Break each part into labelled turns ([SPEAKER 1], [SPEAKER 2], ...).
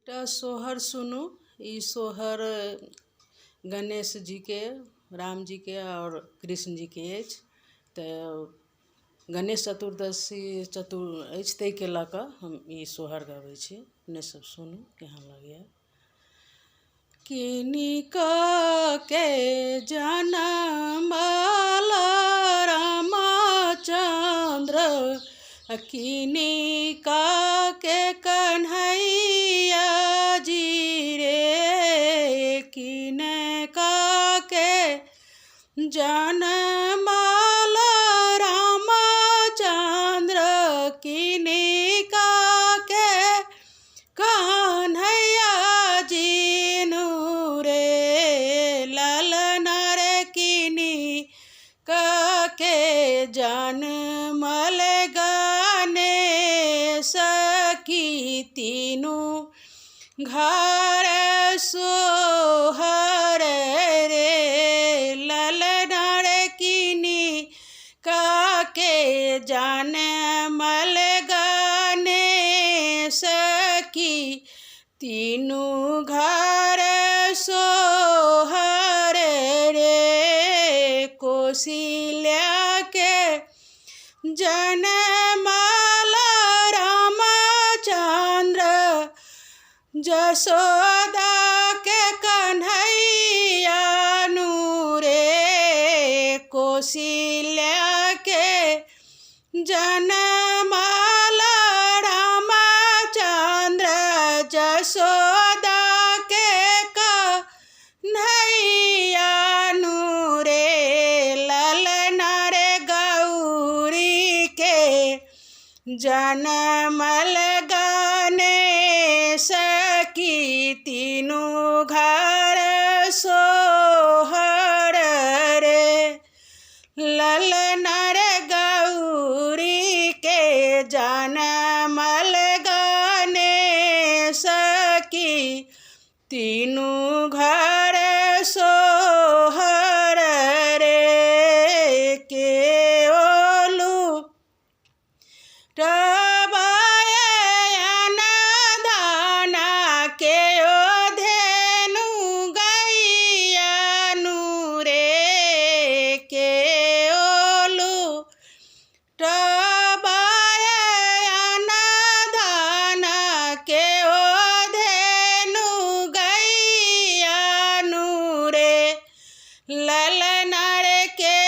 [SPEAKER 1] सोहर सुनू। ई सोहर गणेश जी के, राम जी के और कृष्ण जी के अछि। तऽ गणेश चतुर्दशी अछि, ताहिके लऽ कऽ हम ई सोहर गबै छी। अपने सब सुनू केहन लगैए। किनिक के जनमल रामचंद्र, किनिक के कन्हैया जी रे, किनिक के जनमल रामचंद्र, किनिक के कन्हैया जी रे, ललन रे किनिक के जनमल गणेश की, तीनू घर सोहर रे, ललन रे किनिक के जनमल गणेश की, तीनू घर सोहर रे। कौशल्या के जनमल रामचंद्र, जसोदा के कन्हैया रे, कौशल्या के जनमल रामचंद्र, जसोदा के कन्हैया रे, ललन रे गौरी के जनमल गणेश की, तीनू घर सोहर रे, ललन रे गौरी के जनमल गणेश की, तीनू घर सोहर रे। के ओलू टबायन धाना, के ओ धेनु गैयानु रे, के ओलू टबायन धाना, के ओ धेनु गैयानु रे, ललन रे के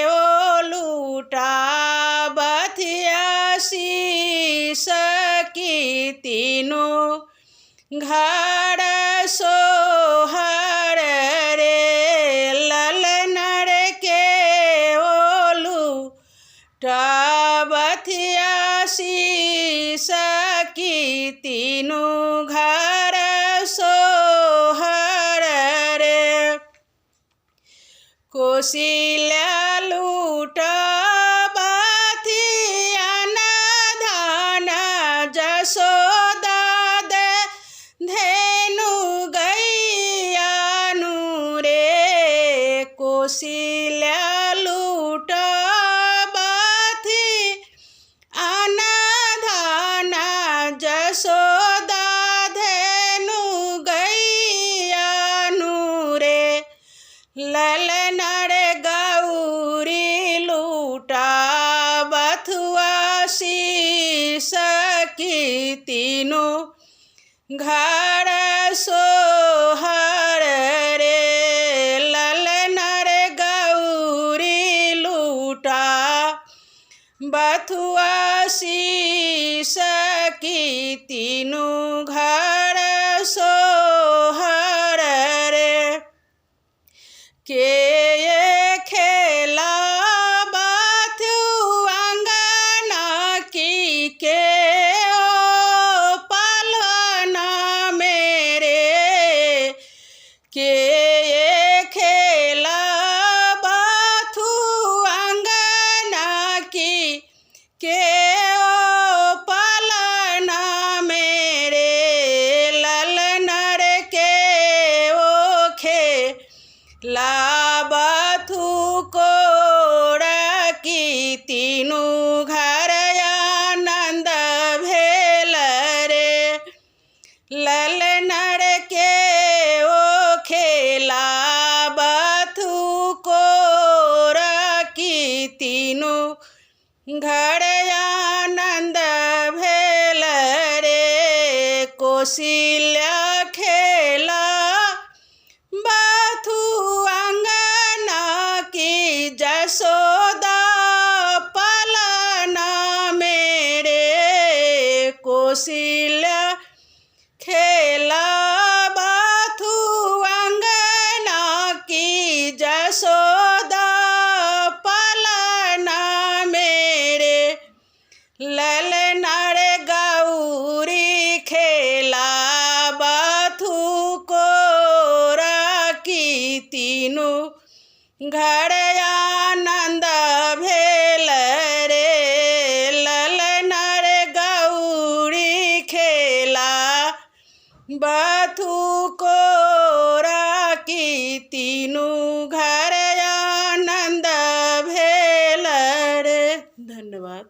[SPEAKER 1] ओलू टाबथिया शीश की, तीनू घर सोहर रे, ललन रे के ओलू टाबथिया शीश की, तीनू घर सोहर रे। कौशल्या लूटबथियन धान, जसोदा दे धेनु गैयानु रे, कौशल्या लूटबथियन धान, जसोदा धेनु गैयानु रे, ललन रे गौरी लूटा बथुआ शीश की, तीनू घर सोहर रे, ललन रे गौरी लूटा बथुआ शीश की, तीनू घर सोहर रे। के खेला बाथु अंगना की, के ओ पलना मेरे, के खेला बाथु अंगना की, के ओ पलना मेरे, ललन रे के ओ लाबथु कोड़ की, तीनू घर आनंद भेल रे, ललनर के ओ खेला बथु को की तीनों घर आनंद भेल रे कौशल्या खेला बथु अंगना की जसोदा पलना मेरे कौशल्या खेला बथु अंगना की जसोदा पलना मेरे ललनर गौरी खेला बथु को की तीनों घर आनंद भेल रे ललनर गौरी खेला बथु को की तीनों घर आनंद भेल रे। धन्यवाद।